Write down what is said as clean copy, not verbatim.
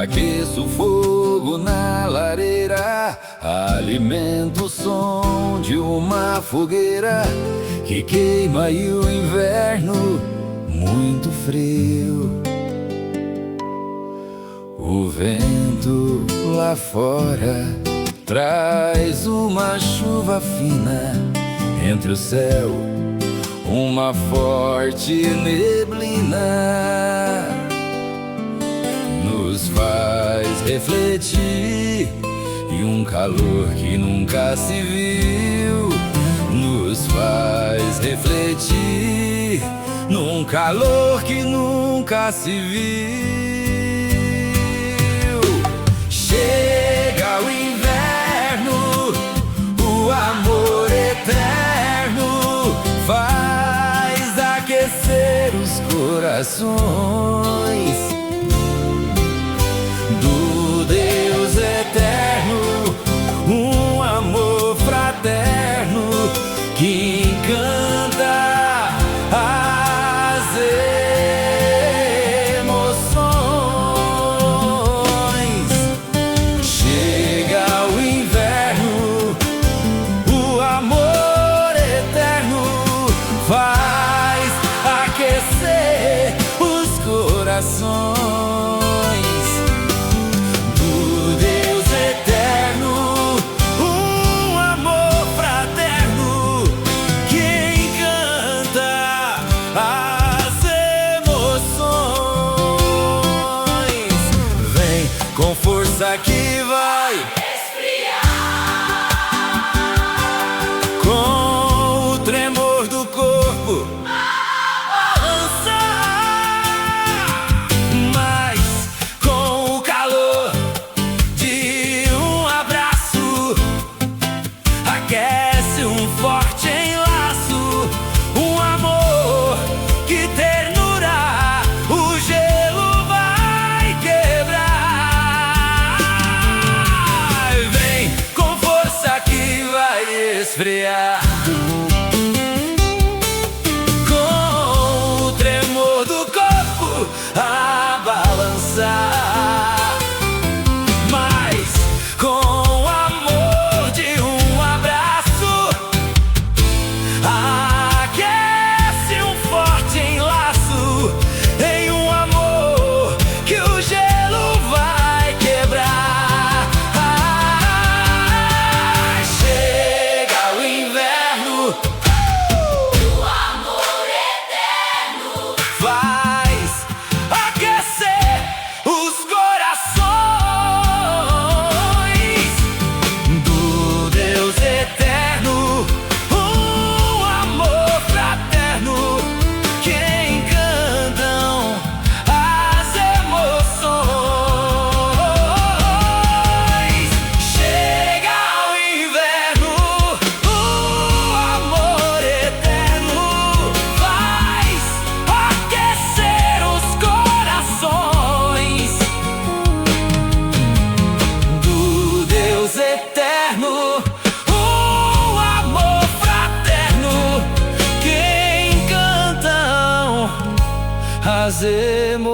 Aqueço o fogo na lareira, alimento o som de uma fogueira que queima e o inverno muito frio. O vento lá fora traz uma chuva fina, entre o céu uma forte neblina. Nos faz refletir e um calor que nunca se viu. Nos faz refletir num calor que nunca se viu. Chega o inverno, o amor eterno faz aquecer os corações do Deus eterno, um amor fraterno que encanta as emoções. Chega o inverno, o amor eterno faz aquecer os corações. Com força que vai esfriar, com o tremor do corpo balançar, mas com o calor de um abraço aquece um forte enlaço, um amor que ternura o gelo vai quebrar. Esfriar, com o tremor do corpo a balançar, mas com o amor de um abraço aquece um forte enlaço em um amor que o gelo vai quebrar. Faz aquecer os corações do Deus eterno, um amor fraterno que encantam as emoções. Chega o inverno, o amor eterno faz aquecer os corações do Deus eterno, um amor fraterno que encantam as emoções.